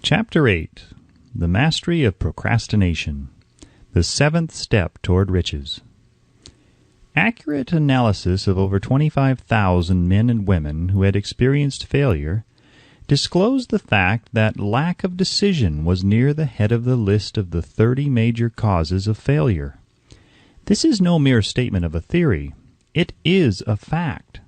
Chapter 8. The Mastery of Procrastination. The Seventh Step Toward Riches. Accurate analysis of over 25,000 men and women who had experienced failure disclosed the fact that lack of decision was near the head of the list of the 30 major causes of failure. This is no mere statement of a theory. It is a fact.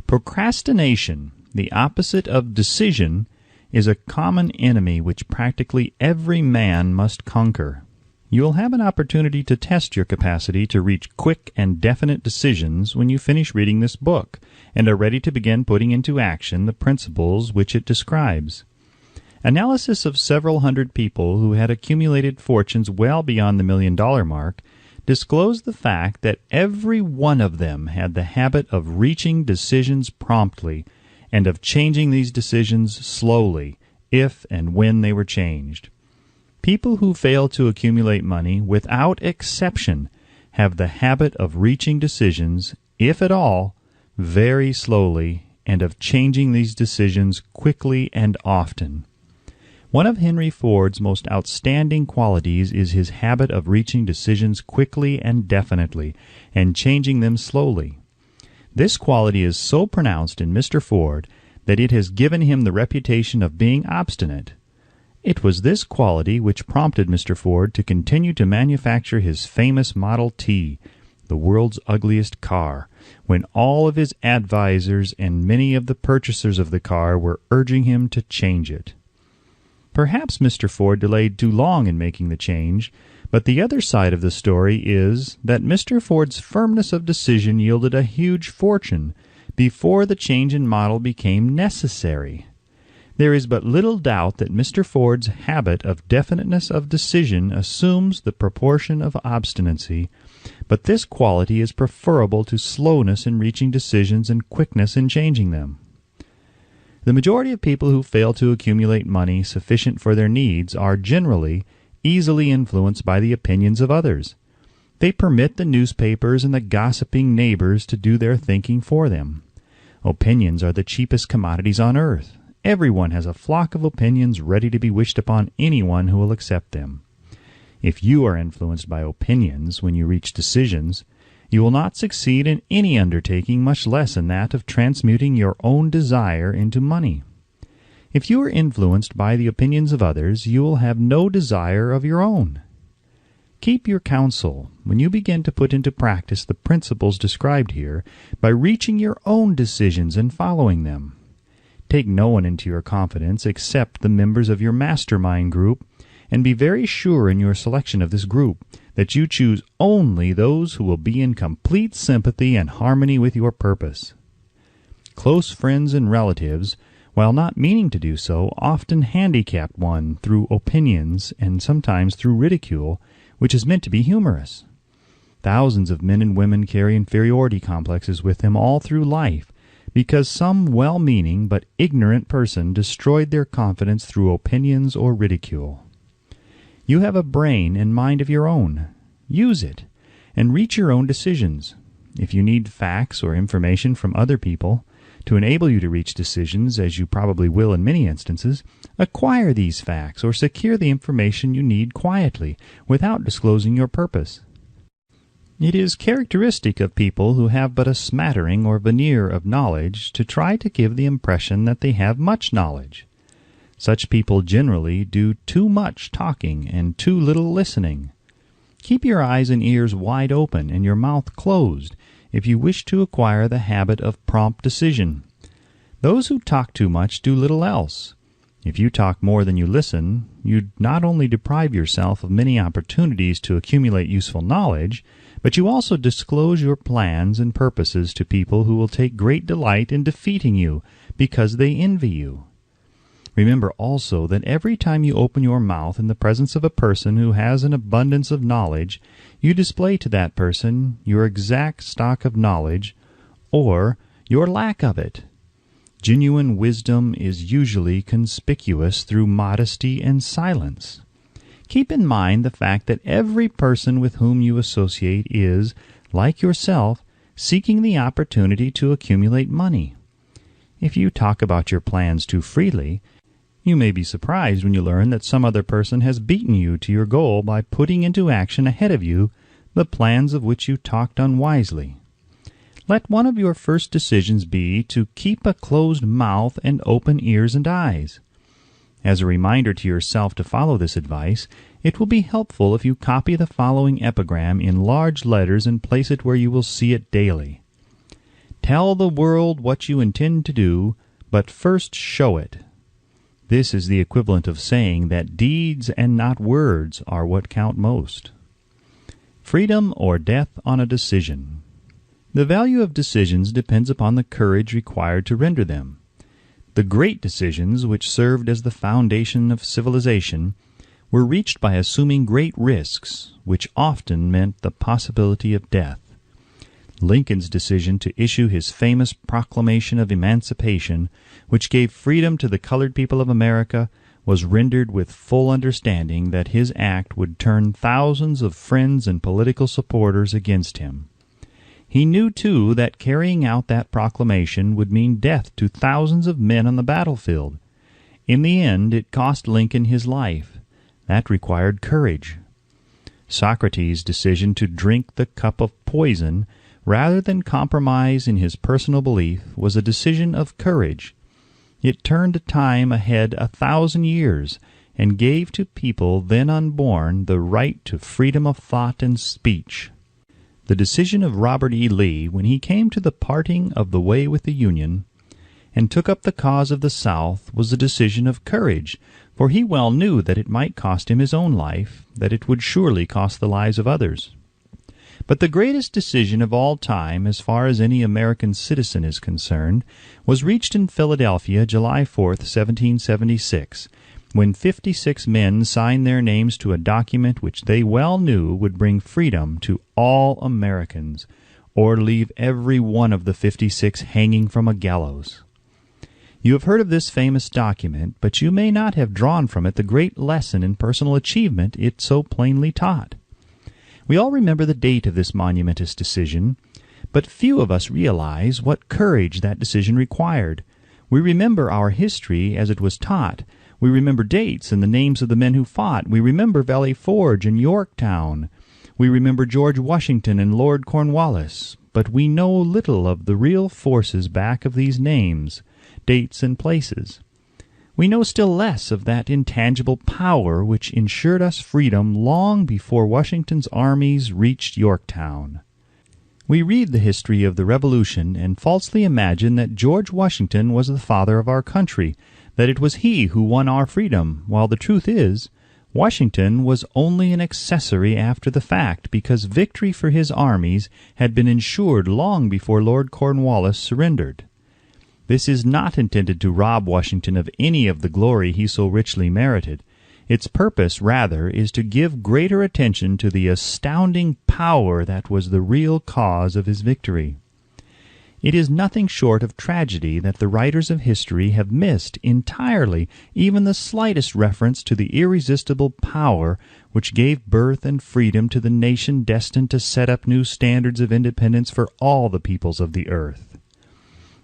Procrastination, the opposite of decision, is a common enemy which practically every man must conquer. You will have an opportunity to test your capacity to reach quick and definite decisions when you finish reading this book and are ready to begin putting into action the principles which it describes. Analysis of several hundred people who had accumulated fortunes well beyond the $1,000,000 mark disclosed the fact that every one of them had the habit of reaching decisions promptly and of changing these decisions slowly, if and when they were changed. People who fail to accumulate money, without exception, have the habit of reaching decisions, if at all, very slowly, and of changing these decisions quickly and often. One of Henry Ford's most outstanding qualities is his habit of reaching decisions quickly and definitely, and changing them slowly. This quality is so pronounced in Mr. Ford that it has given him the reputation of being obstinate. It was this quality which prompted Mr. Ford to continue to manufacture his famous Model T, the world's ugliest car, when all of his advisers and many of the purchasers of the car were urging him to change it. Perhaps Mr. Ford delayed too long in making the change, but the other side of the story is that Mr. Ford's firmness of decision yielded a huge fortune before the change in model became necessary. There is but little doubt that Mr. Ford's habit of definiteness of decision assumes the proportion of obstinacy, but this quality is preferable to slowness in reaching decisions and quickness in changing them. The majority of people who fail to accumulate money sufficient for their needs are generally easily influenced by the opinions of others. They permit the newspapers and the gossiping neighbors to do their thinking for them. Opinions are the cheapest commodities on earth. Everyone has a flock of opinions ready to be wished upon anyone who will accept them. If you are influenced by opinions when you reach decisions, you will not succeed in any undertaking, much less in that of transmuting your own desire into money. If you are influenced by the opinions of others, you will have no desire of your own. Keep your counsel when you begin to put into practice the principles described here by reaching your own decisions and following them. Take no one into your confidence except the members of your mastermind group, and be very sure in your selection of this group that you choose only those who will be in complete sympathy and harmony with your purpose. Close friends and relatives, while not meaning to do so, often handicap one through opinions and sometimes through ridicule, which is meant to be humorous. Thousands of men and women carry inferiority complexes with them all through life because some well-meaning but ignorant person destroyed their confidence through opinions or ridicule. You have a brain and mind of your own. Use it, and reach your own decisions. If you need facts or information from other people to enable you to reach decisions, as you probably will in many instances, acquire these facts or secure the information you need quietly, without disclosing your purpose. It is characteristic of people who have but a smattering or veneer of knowledge to try to give the impression that they have much knowledge. Such people generally do too much talking and too little listening. Keep your eyes and ears wide open and your mouth closed if you wish to acquire the habit of prompt decision. Those who talk too much do little else. If you talk more than you listen, you not only deprive yourself of many opportunities to accumulate useful knowledge, but you also disclose your plans and purposes to people who will take great delight in defeating you because they envy you. Remember also that every time you open your mouth in the presence of a person who has an abundance of knowledge, you display to that person your exact stock of knowledge, or your lack of it. Genuine wisdom is usually conspicuous through modesty and silence. Keep in mind the fact that every person with whom you associate is, like yourself, seeking the opportunity to accumulate money. If you talk about your plans too freely, You may be surprised when you learn that some other person has beaten you to your goal by putting into action ahead of you the plans of which you talked unwisely. Let one of your first decisions be to keep a closed mouth and open ears and eyes. As a reminder to yourself to follow this advice, it will be helpful if you copy the following epigram in large letters and place it where you will see it daily. Tell the world what you intend to do, but first show it. This is the equivalent of saying that deeds and not words are what count most. Freedom or death on a decision. The value of decisions depends upon the courage required to render them. The great decisions, which served as the foundation of civilization, were reached by assuming great risks, which often meant the possibility of death. Lincoln's decision to issue his famous Proclamation of Emancipation, which gave freedom to the colored people of America, was rendered with full understanding that his act would turn thousands of friends and political supporters against him. He knew, too, that carrying out that proclamation would mean death to thousands of men on the battlefield. In the end, it cost Lincoln his life. That required courage. Socrates' decision to drink the cup of poison rather than compromise in his personal belief was a decision of courage. It turned time ahead 1,000 years and gave to people then unborn the right to freedom of thought and speech. The decision of Robert E. Lee, when he came to the parting of the way with the Union and took up the cause of the South, was a decision of courage, for he well knew that it might cost him his own life, that it would surely cost the lives of others. But the greatest decision of all time, as far as any American citizen is concerned, was reached in Philadelphia, July 4th, 1776, when 56 men signed their names to a document which they well knew would bring freedom to all Americans, or leave every one of the 56 hanging from a gallows. You have heard of this famous document, but you may not have drawn from it the great lesson in personal achievement it so plainly taught. We all remember the date of this monumentous decision, but few of us realize what courage that decision required. We remember our history as it was taught. We remember dates and the names of the men who fought. We remember Valley Forge and Yorktown. We remember George Washington and Lord Cornwallis. But we know little of the real forces back of these names, dates, and places. We know still less of that intangible power which ensured us freedom long before Washington's armies reached Yorktown. We read the history of the Revolution and falsely imagine that George Washington was the father of our country, that it was he who won our freedom, while the truth is, Washington was only an accessory after the fact, because victory for his armies had been ensured long before Lord Cornwallis surrendered. This is not intended to rob Washington of any of the glory he so richly merited. Its purpose, rather, is to give greater attention to the astounding power that was the real cause of his victory. It is nothing short of tragedy that the writers of history have missed entirely even the slightest reference to the irresistible power which gave birth and freedom to the nation destined to set up new standards of independence for all the peoples of the earth.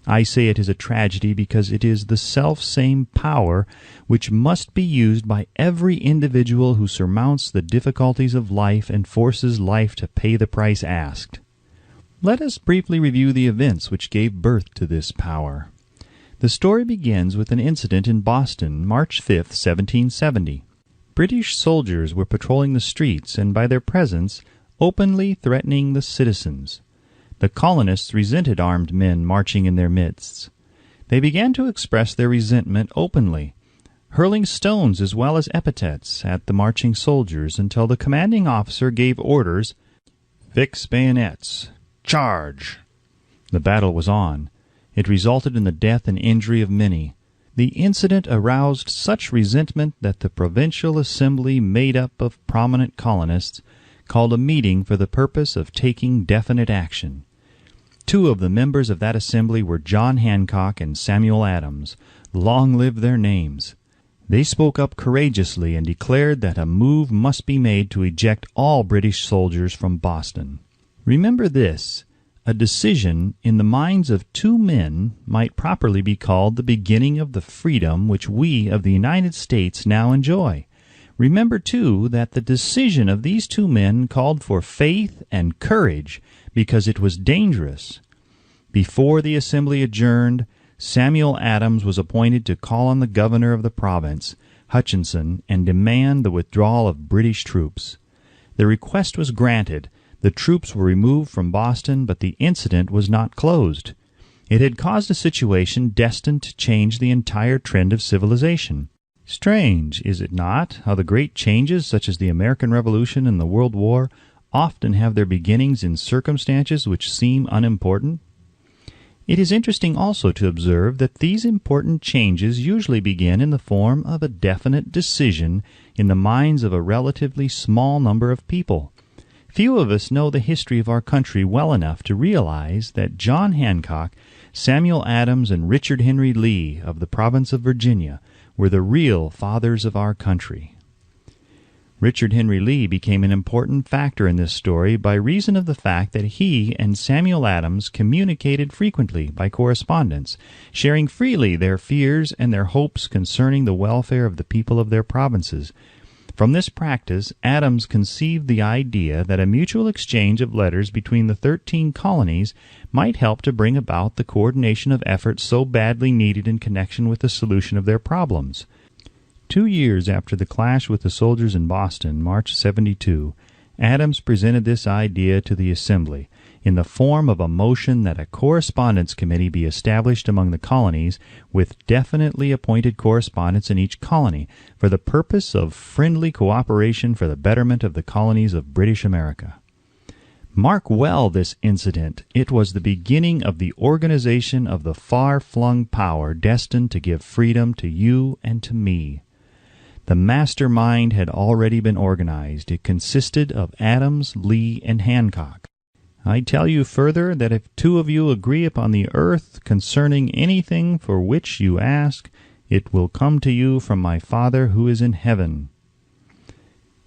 I say it is a tragedy because it is the self-same power which must be used by every individual who surmounts the difficulties of life and forces life to pay the price asked. Let us briefly review the events which gave birth to this power. The story begins with an incident in Boston, March 5th, 1770. British soldiers were patrolling the streets and by their presence openly threatening the citizens. The colonists resented armed men marching in their midst. They began to express their resentment openly, hurling stones as well as epithets at the marching soldiers until the commanding officer gave orders, "Fix bayonets! Charge!" The battle was on. It resulted in the death and injury of many. The incident aroused such resentment that the provincial assembly, made up of prominent colonists, called a meeting for the purpose of taking definite action. Two of the members of that assembly were John Hancock and Samuel Adams. Long live their names! They spoke up courageously and declared that a move must be made to eject all British soldiers from Boston. Remember this: A decision in the minds of two men might properly be called the beginning of the freedom which we of the United States now enjoy. Remember, too, that the decision of these two men called for faith and courage because it was dangerous. Before the assembly adjourned, Samuel Adams was appointed to call on the governor of the province, Hutchinson, and demand the withdrawal of British troops. The request was granted. The troops were removed from Boston, but the incident was not closed. It had caused a situation destined to change the entire trend of civilization. Strange, is it not, how the great changes, such as the American Revolution and the World War, often have their beginnings in circumstances which seem unimportant? It is interesting also to observe that these important changes usually begin in the form of a definite decision in the minds of a relatively small number of people. Few of us know the history of our country well enough to realize that John Hancock, Samuel Adams, and Richard Henry Lee of the province of Virginia were the real fathers of our country. Richard Henry Lee became an important factor in this story by reason of the fact that he and Samuel Adams communicated frequently by correspondence, sharing freely their fears and their hopes concerning the welfare of the people of their provinces. From this practice, Adams conceived the idea that a mutual exchange of letters between the 13 colonies might help to bring about the coordination of efforts so badly needed in connection with the solution of their problems. 2 years after the clash with the soldiers in Boston, March 72, Adams presented this idea to the Assembly in the form of a motion that a correspondence committee be established among the colonies with definitely appointed correspondents in each colony for the purpose of friendly cooperation for the betterment of the colonies of British America. Mark well this incident. It was the beginning of the organization of the far-flung power destined to give freedom to you and to me. The mastermind had already been organized. It consisted of Adams, Lee, and Hancock. I tell you further that if two of you agree upon the earth concerning anything for which you ask, it will come to you from my Father who is in heaven.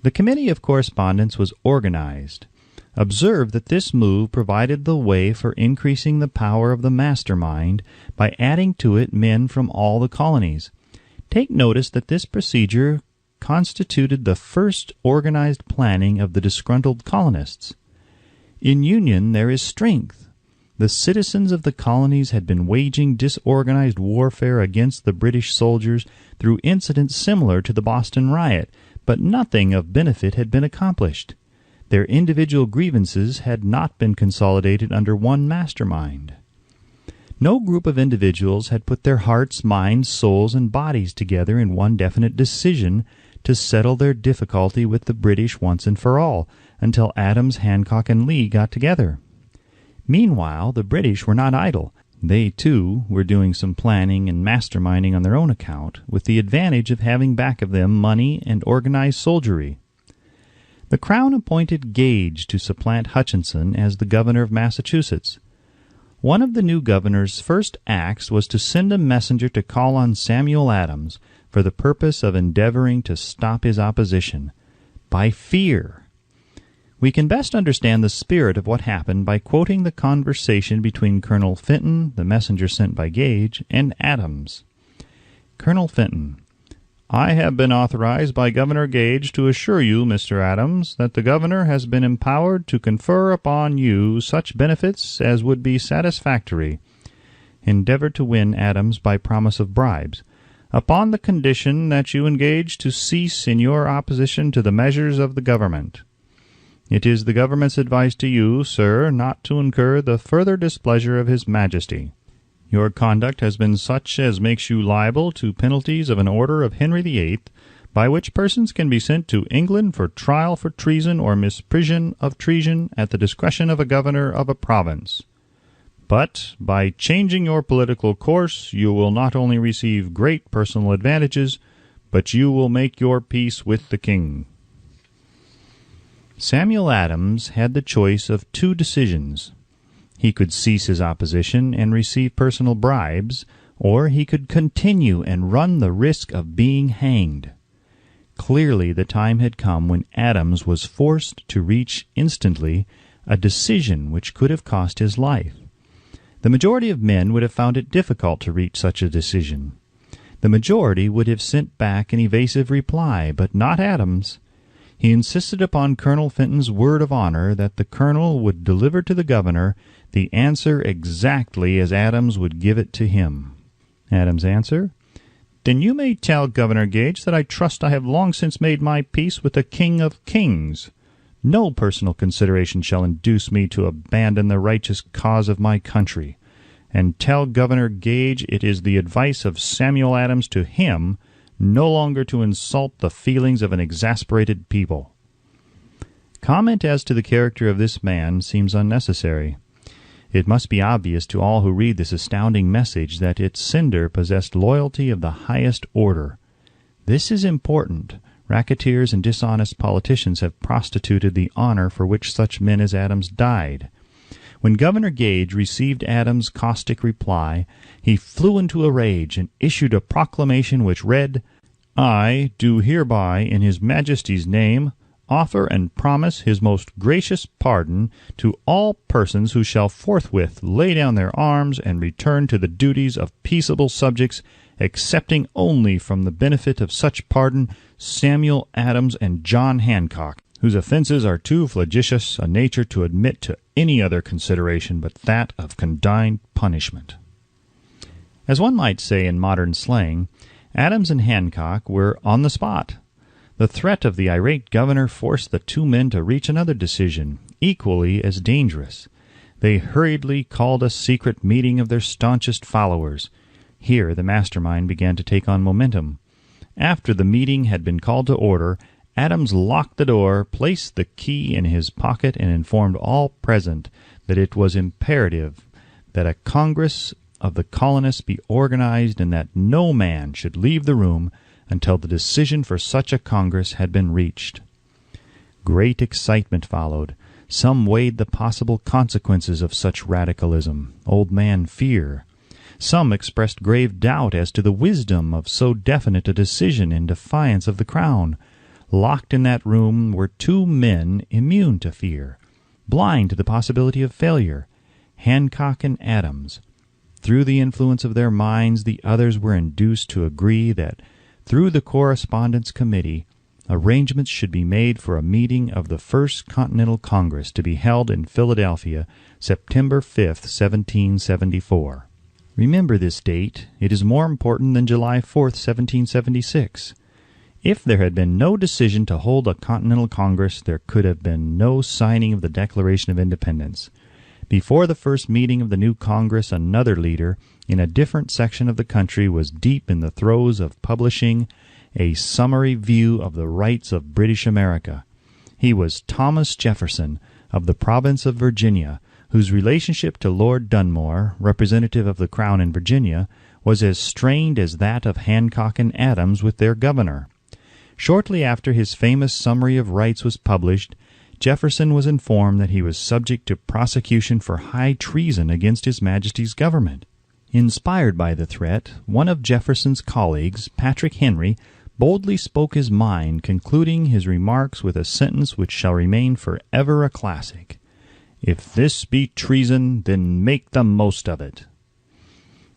The Committee of Correspondence was organized. Observe that this move provided the way for increasing the power of the mastermind by adding to it men from all the colonies. Take notice that this procedure constituted the first organized planning of the disgruntled colonists. In union there is strength. The citizens of the colonies had been waging disorganized warfare against the British soldiers through incidents similar to the Boston riot, but nothing of benefit had been accomplished. Their individual grievances had not been consolidated under one mastermind. No group of individuals had put their hearts, minds, souls, and bodies together in one definite decision to settle their difficulty with the British once and for all, until Adams, Hancock, and Lee got together. Meanwhile, the British were not idle. They, too, were doing some planning and masterminding on their own account, with the advantage of having back of them money and organized soldiery. The Crown appointed Gage to supplant Hutchinson as the governor of Massachusetts. One of the new governor's first acts was to send a messenger to call on Samuel Adams for the purpose of endeavoring to stop his opposition by fear. We can best understand the spirit of what happened by quoting the conversation between Colonel Fenton, the messenger sent by Gage, and Adams. Colonel Fenton: I have been authorized by Governor Gage to assure you, Mr. Adams, that the governor has been empowered to confer upon you such benefits as would be satisfactory. Endeavor to win Adams by promise of bribes, upon the condition that you engage to cease in your opposition to the measures of the government. It is the government's advice to you, sir, not to incur the further displeasure of His Majesty. Your conduct has been such as makes you liable to penalties of an order of Henry VIII, by which persons can be sent to England for trial for treason or misprision of treason at the discretion of a governor of a province. But by changing your political course you will not only receive great personal advantages, but you will make your peace with the king. Samuel Adams had the choice of two decisions. He could cease his opposition and receive personal bribes, or he could continue and run the risk of being hanged. Clearly the time had come when Adams was forced to reach instantly a decision which could have cost his life. The majority of men would have found it difficult to reach such a decision. The majority would have sent back an evasive reply, but not Adams. He insisted upon Colonel Fenton's word of honor that the colonel would deliver to the governor the answer exactly as Adams would give it to him. Adams' answer: "Then you may tell Governor Gage that I trust I have long since made my peace with the King of Kings. No personal consideration shall induce me to abandon the righteous cause of my country. And tell Governor Gage it is the advice of Samuel Adams to him no longer to insult the feelings of an exasperated people." Comment as to the character of this man seems unnecessary. It must be obvious to all who read this astounding message that its sender possessed loyalty of the highest order. This is important. Racketeers and dishonest politicians have prostituted the honor for which such men as Adams died. When Governor Gage received Adams' caustic reply, he flew into a rage and issued a proclamation which read, "I do hereby, in His Majesty's name, offer and promise His most gracious pardon to all persons who shall forthwith lay down their arms and return to the duties of peaceable subjects, excepting only from the benefit of such pardon Samuel Adams and John Hancock, whose offenses are too flagitious a nature to admit to any other consideration but that of condign punishment." As one might say in modern slang, Adams and Hancock were on the spot. The threat of the irate governor forced the two men to reach another decision, equally as dangerous. They hurriedly called a secret meeting of their staunchest followers. Here the mastermind began to take on momentum. After the meeting had been called to order, Adams locked the door, placed the key in his pocket, and informed all present that it was imperative that a Congress of the colonists be organized and that no man should leave the room until the decision for such a Congress had been reached. Great excitement followed. Some weighed the possible consequences of such radicalism, old man fear. Some expressed grave doubt as to the wisdom of so definite a decision in defiance of the Crown. Locked in that room were two men immune to fear, blind to the possibility of failure, Hancock and Adams. Through the influence of their minds, the others were induced to agree that through the Correspondence Committee, arrangements should be made for a meeting of the First Continental Congress to be held in Philadelphia, September 5th, 1774. Remember this date. It is more important than July 4th, 1776. If there had been no decision to hold a Continental Congress, there could have been no signing of the Declaration of Independence. Before the first meeting of the new Congress, another leader, in a different section of the country, was deep in the throes of publishing a summary view of the rights of British America. He was Thomas Jefferson, of the province of Virginia, whose relationship to Lord Dunmore, representative of the Crown in Virginia, was as strained as that of Hancock and Adams with their governor. Shortly after his famous Summary of Rights was published, Jefferson was informed that he was subject to prosecution for high treason against His Majesty's government. Inspired by the threat, one of Jefferson's colleagues, Patrick Henry, boldly spoke his mind, concluding his remarks with a sentence which shall remain forever a classic: "If this be treason, then make the most of it."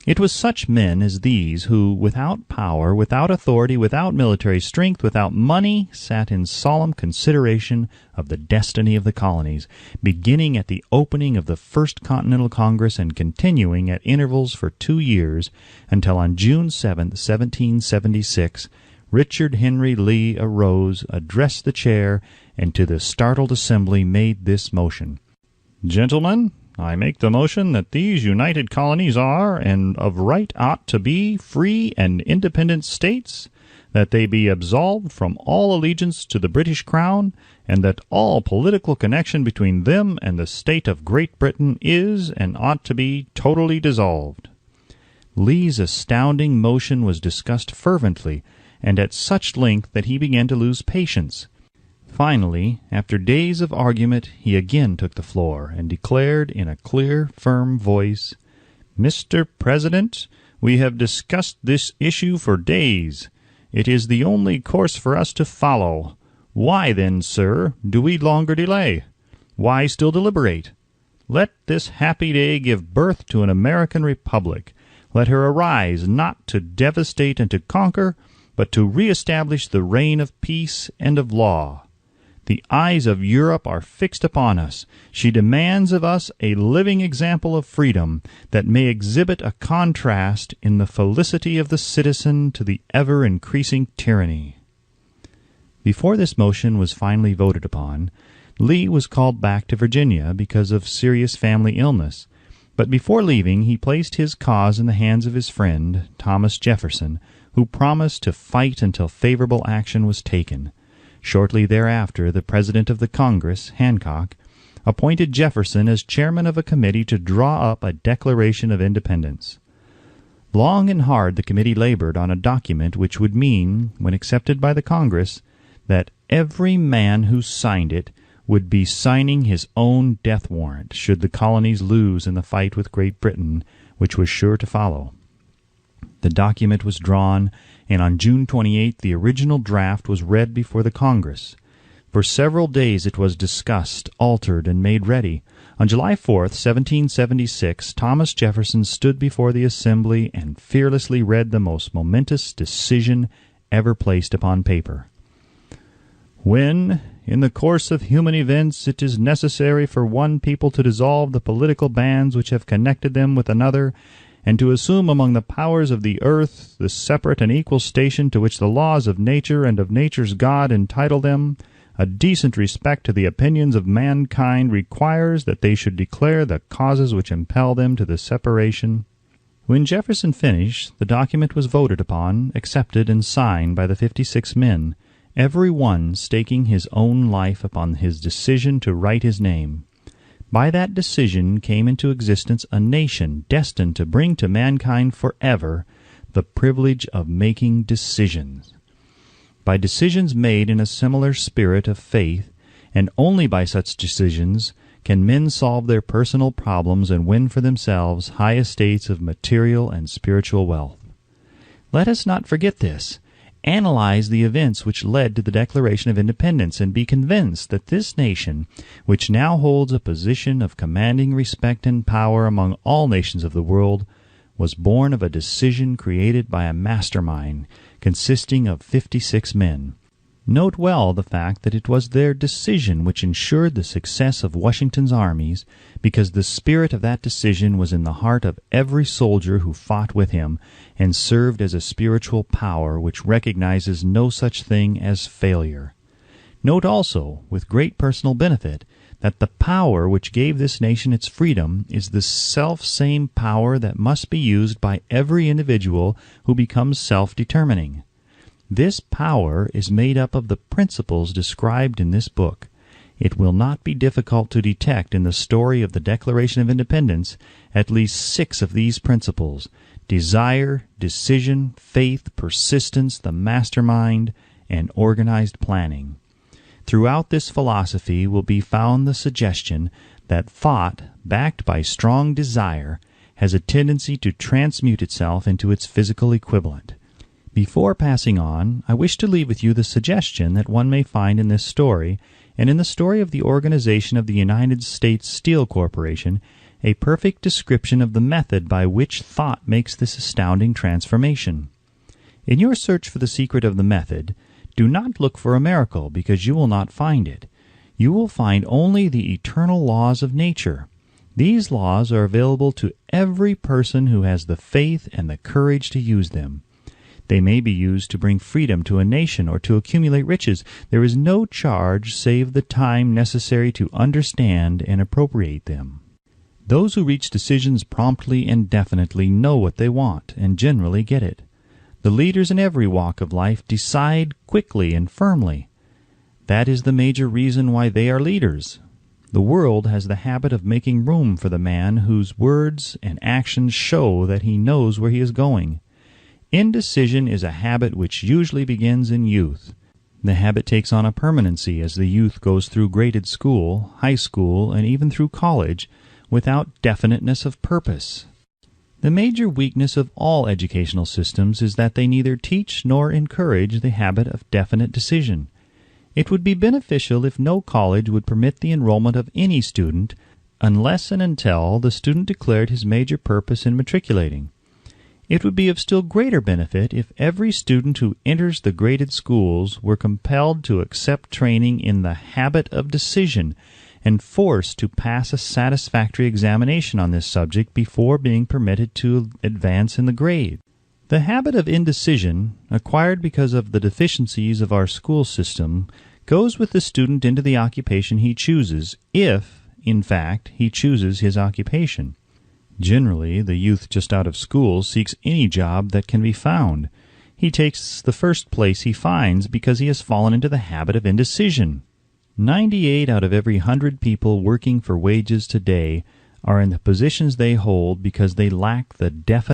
It was such men as these who, without power, without authority, without military strength, without money, sat in solemn consideration of the destiny of the colonies, beginning at the opening of the First Continental Congress and continuing at intervals for 2 years, until on June 7, 1776, Richard Henry Lee arose, addressed the chair, and to the startled assembly made this motion: "Gentlemen, I make the motion that these united colonies are, and of right ought to be, free and independent states, that they be absolved from all allegiance to the British Crown, and that all political connection between them and the state of Great Britain is and ought to be totally dissolved." Lee's astounding motion was discussed fervently, and at such length that he began to lose patience. Finally, after days of argument, he again took the floor, and declared in a clear, firm voice, "Mr. President, we have discussed this issue for days. It is the only course for us to follow. Why then, sir, do we longer delay? Why still deliberate? Let this happy day give birth to an American republic. Let her arise not to devastate and to conquer, but to reestablish the reign of peace and of law. The eyes of Europe are fixed upon us. She demands of us a living example of freedom that may exhibit a contrast in the felicity of the citizen to the ever-increasing tyranny. Before this motion was finally voted upon, Lee was called back to Virginia because of serious family illness, but before leaving he placed his cause in the hands of his friend, Thomas Jefferson, who promised to fight until favorable action was taken. Shortly thereafter, the President of the Congress, Hancock, appointed Jefferson as chairman of a committee to draw up a Declaration of Independence. Long and hard the committee labored on a document which would mean, when accepted by the Congress, that every man who signed it would be signing his own death warrant should the colonies lose in the fight with Great Britain, which was sure to follow. The document was drawn, and on June 28 the original draft was read before the Congress. For several days it was discussed, altered, and made ready. On July 4, 1776, Thomas Jefferson stood before the Assembly and fearlessly read the most momentous decision ever placed upon paper. When, in the course of human events, it is necessary for one people to dissolve the political bands which have connected them with another, and to assume among the powers of the earth the separate and equal station to which the laws of nature and of nature's God entitle them, a decent respect to the opinions of mankind requires that they should declare the causes which impel them to the separation. When Jefferson finished, the document was voted upon, accepted, and signed by the 56 men, every one staking his own life upon his decision to write his name. By that decision came into existence a nation destined to bring to mankind forever the privilege of making decisions. By decisions made in a similar spirit of faith, and only by such decisions, can men solve their personal problems and win for themselves high estates of material and spiritual wealth. Let us not forget this. Analyze the events which led to the Declaration of Independence, and be convinced that this nation, which now holds a position of commanding respect and power among all nations of the world, was born of a decision created by a mastermind consisting of 56 men. Note well the fact that it was their decision which ensured the success of Washington's armies, because the spirit of that decision was in the heart of every soldier who fought with him, and served as a spiritual power which recognizes no such thing as failure. Note also, with great personal benefit, that the power which gave this nation its freedom is the self-same power that must be used by every individual who becomes self-determining. This power is made up of the principles described in this book. It will not be difficult to detect in the story of the Declaration of Independence at least 6 of these principles: desire, decision, faith, persistence, the mastermind, and organized planning. Throughout this philosophy will be found the suggestion that thought, backed by strong desire, has a tendency to transmute itself into its physical equivalent. Before passing on, I wish to leave with you the suggestion that one may find in this story, and in the story of the organization of the United States Steel Corporation, a perfect description of the method by which thought makes this astounding transformation. In your search for the secret of the method, do not look for a miracle, because you will not find it. You will find only the eternal laws of nature. These laws are available to every person who has the faith and the courage to use them. They may be used to bring freedom to a nation or to accumulate riches. There is no charge save the time necessary to understand and appropriate them. Those who reach decisions promptly and definitely know what they want, and generally get it. The leaders in every walk of life decide quickly and firmly. That is the major reason why they are leaders. The world has the habit of making room for the man whose words and actions show that he knows where he is going. Indecision is a habit which usually begins in youth. The habit takes on a permanency as the youth goes through graded school, high school, and even through college, without definiteness of purpose. The major weakness of all educational systems is that they neither teach nor encourage the habit of definite decision. It would be beneficial if no college would permit the enrollment of any student unless and until the student declared his major purpose in matriculating. It would be of still greater benefit if every student who enters the graded schools were compelled to accept training in the habit of decision and forced to pass a satisfactory examination on this subject before being permitted to advance in the grade. The habit of indecision, acquired because of the deficiencies of our school system, goes with the student into the occupation he chooses, if, in fact, he chooses his occupation. Generally, the youth just out of school seeks any job that can be found. He takes the first place he finds because he has fallen into the habit of indecision. 98 out of every 100 people working for wages today are in the positions they hold because they lack the definite